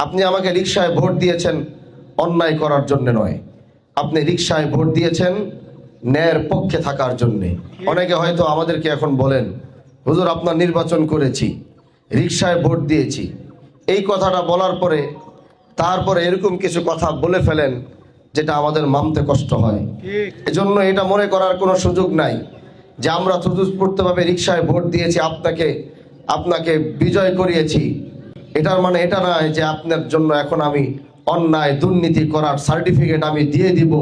আপনি আমাকে রিকশায় ভোট দিয়েছেন অন্যায় করার জন্য নয়, আপনি রিকশায় ভোট দিয়েছেন ন্যায়ের পক্ষে থাকার জন্যে। অনেকে হয়তো আমাদেরকে এখন বলেন, হুজুর আপনার নির্বাচন করেছি, রিকশায় ভোট দিয়েছি, এই কথাটা বলার পরে তারপরে এরকম কিছু কথা বলে ফেলেন যেটা আমাদের মানতে কষ্ট হয়। এজন্য এটা মনে করার কোনো সুযোগ নাই যে আমরা স্বতঃস্ফূর্তভাবে রিকশায় ভোট দিয়েছি, আপনাকে বিজয় করিয়েছি। এটার মানে এটা নয় যে আপনার জন্য এখন আমি অন্যায় দুর্নীতি করার সার্টিফিকেট আমি দিয়ে দিব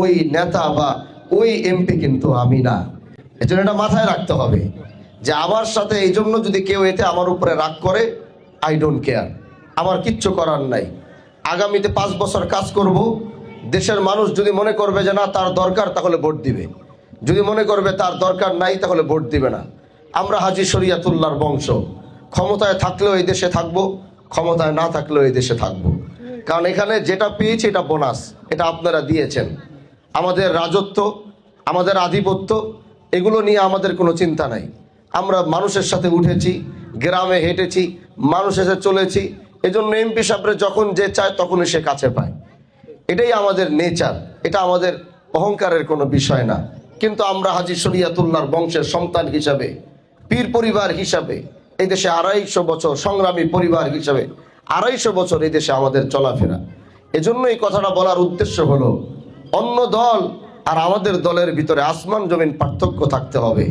ওই নেতা বা ওই এমপি, কিন্তু আমি না। এজন্য এটা মাথায় রাখতে হবে যে আমার সাথে এই জন্য যদি কেউ এতে আমার উপরে রাগ করে, আই ডোন্ট কেয়ার, আমার কিচ্ছু করার নাই। আগামীতে 5 বছর কাজ করব, দেশের মানুষ যদি মনে করবে যে না তার দরকার, তাহলে ভোট দিবে। যদি মনে করবে তার দরকার নাই, তাহলে ভোট দিবে না। আমরা হাজী শরীয়তুল্লাহর বংশ, ক্ষমতায় থাকলেও এই দেশে থাকবো, ক্ষমতায় না থাকলেও এই দেশে থাকবো। কারণ এখানে যেটা পেয়েছি এটা বোনাস, এটা আপনারা দিয়েছেন। আমাদের রাজত্ব, আমাদের আধিপত্য, এগুলো নিয়ে আমাদের কোনো চিন্তা নাই। আমরা মানুষের সাথে উঠেছি, গ্রামে হেঁটেছি, মানুষের সাথে চলেছি। এজন্য এমপি সাহেবরা যখন যে চায় তখনই সে কাছে পায়। এটাই আমাদের নেচার, এটা আমাদের অহংকারের কোনো বিষয় না। কিন্তু আমরা হাজী শরীয়তুল্লাহর বংশের সন্তান হিসাবে, পীর পরিবার হিসাবে, এই দেশে 250 বছর সংগ্রামী পরিবার হিসাবে 250 বছর এই দেশে আমাদের চলাফেরা। এজন্য এই কথাটা বলার উদ্দেশ্য হলো, অন্য দল আর আমাদের দলের ভিতরে আসমান জমিন পার্থক্য থাকতে হবে।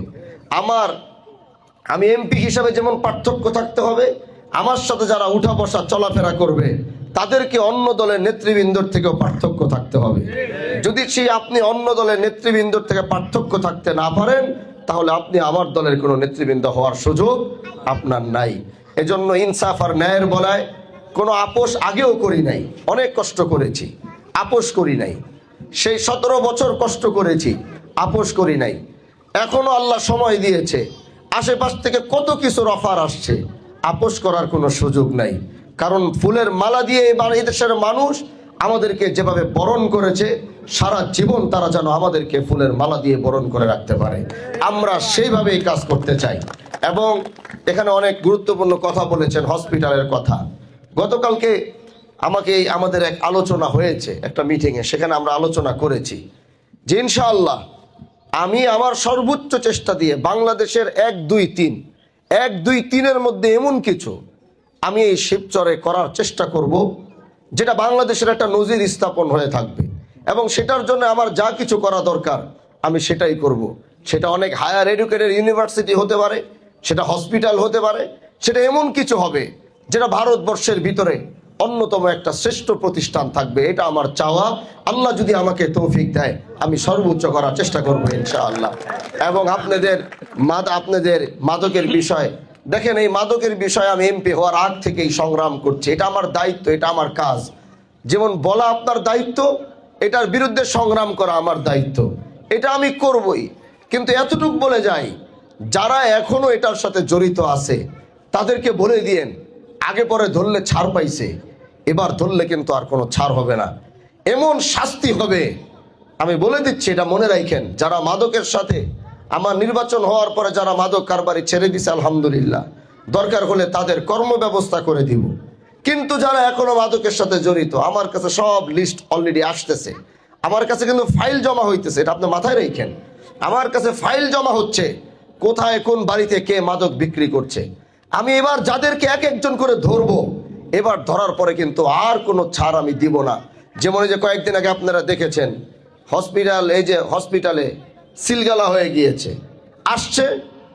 আমি এমপি হিসাবে যেমন পার্থক্য থাকতে হবে, আমার সাথে যারা উঠা বসা চলাফেরা করবে তাদেরকে অন্য দলের নেতৃবৃন্দর থেকেও পার্থক্য থাকতে হবে। যদি আপনি অন্য দলের নেতৃবৃন্দর থেকে পার্থক্য থাকতে না পারেন, তাহলে আপনি আমার দলের কোনো নেতৃবৃন্দ হওয়ার সুযোগ আপনার নাই। এজন্য ইনসাফ আর ন্যায়ের বলায় কোনো আপোষ আগেও করি নাই, অনেক কষ্ট করেছি, আপোষ করি নাই। সেই 17 বছর কষ্ট করেছি, আপোষ করি নাই। এখনো আল্লাহ সময় দিয়েছে, আশেপাশ থেকে কত কিছুর অফার আসছে, আপোষ করার কোনো সুযোগ নাই। কারণ ফুলের মালা দিয়ে এবার এই দেশের মানুষ আমাদেরকে যেভাবে বরণ করেছে, সারা জীবন তারা যেন আমাদেরকে ফুলের মালা দিয়ে বরণ করে রাখতে পারে, আমরা সেইভাবেই কাজ করতে চাই। এবং এখানে অনেক গুরুত্বপূর্ণ কথা বলেছেন, হসপিটালের কথা। গতকালকে আমাদের এক আলোচনা হয়েছে একটা মিটিংয়ে, সেখানে আমরা আলোচনা করেছি যে ইনশাআল্লাহ আমি আমার সর্বোচ্চ চেষ্টা দিয়ে বাংলাদেশের 1-2-3 মধ্যে এমন কিছু আমি এই শিবচরে করার চেষ্টা করব যেটা বাংলাদেশের একটা নজির স্থাপন হয়ে থাকবে। এবং সেটার জন্য আমার যা কিছু করা দরকার আমি সেটাই করব। সেটা অনেক হায়ার এডুকেটেড ইউনিভার্সিটি হতে পারে, সেটা হসপিটাল হতে পারে, সেটা এমন কিছু হবে যেটা ভারতবর্ষের ভিতরে অন্যতম একটা শ্রেষ্ঠ প্রতিষ্ঠান থাকবে। এটা আমার চাওয়া। আল্লাহ যদি আমাকে তৌফিক দেয়, আমি সর্বোচ্চ করার চেষ্টা করব ইনশাআল্লাহ। এবং আপনাদের মাদকের বিষয় দেখেন, এই মাদকের বিষয়ে আমি এমপি হওয়ার আগ থেকেই সংগ্রাম করছি। এটা আমার দায়িত্ব, এটা আমার কাজ। যেমন বলা আপনার দায়িত্ব, এটার বিরুদ্ধে সংগ্রাম করা আমার দায়িত্ব, এটা আমি করবই। কিন্তু এতটুকু বলে যাই, যারা এখনো এটার সাথে জড়িত আছে তাদেরকে বলে দিয়েন, আগে পরে ধরলে ছাড় পাইছে, এবার ধরলে কিন্তু আর কোনো ছাড় হবে না, এমন শাস্তি হবে। আমি বলে দিচ্ছি, এটা মনে রাখেন। যারা মাদকের সাথে, আমার নির্বাচন হওয়ার পরে যারা মাদক কারবারি ছেড়ে দিছে আলহামদুলিল্লাহ, দরকার হলে তাদের কর্ম ব্যবস্থা করে দিব। কিন্তু যারা এখনো মাদকের সাথে জড়িত, আমার কাছে সব লিস্ট অলরেডি আসতেছে, আমার কাছে কিন্তু ফাইল জমা হইতেছে, এটা আপনি মাথায় রাখেন। আমার কাছে ফাইল জমা হচ্ছে, কোথায় কোন বাড়িতে কে মাদক বিক্রি করছে। আমি এবার যাদেরকে এক একজন করে ধরবো, এবার ধরার পরে কিন্তু আর কোনো ছাড় আমি দিব না। যেমন এই যে কয়েকদিন আগে আপনারা দেখেছেন হসপিটালে সিলগালা হয়ে গিয়েছে, আসছে,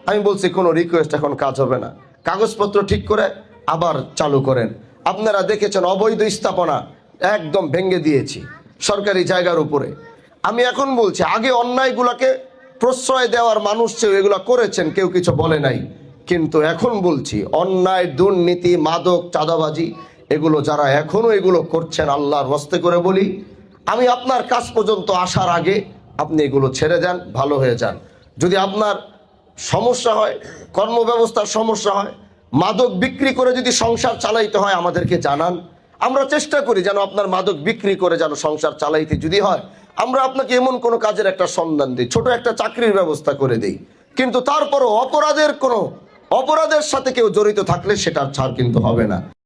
আমি বলছি কোনো রিকোয়েস্ট এখন কাজ হবে না, কাগজপত্র ঠিক করে আবার চালু করেন। আপনারা দেখেছেন অবৈধ স্থাপনা একদম ভেঙে দিয়েছি সরকারি জায়গার উপরে। আমি এখন বলছি, আগে অন্যায়গুলোকে প্রশ্রয় দেওয়ার মানুষ চেয়ে এগুলো করেছেন, কেউ কিছু বলে নাই। কিন্তু এখন বলছি, অন্যায় দুর্নীতি মাদক চাঁদাবাজি এগুলো যারা এখনো এগুলো করছেন, আল্লাহর হস্তে করে বলি, আমি আপনার কাছ পর্যন্ত আসার আগে আপনি এগুলো ছেড়ে দেন, ভালো হয়ে যান। যদি আপনার সমস্যা হয়, কর্মব্যবস্থার সমস্যা হয়, মাদক বিক্রি করে যদি সংসার চালাইতে হয় আমাদেরকে জানান। আমরা চেষ্টা করি যেন আপনার মাদক বিক্রি করে যেন সংসার চালাইতে যদি হয়, আমরা আপনাকে এমন কোনো কাজের একটা সন্ধান দিই, ছোট একটা চাকরির ব্যবস্থা করে দিই। কিন্তু তারপরও অপরাধের সাথে কেউ জড়িত থাকলে সেটার ছাড় কিন্তু হবে না।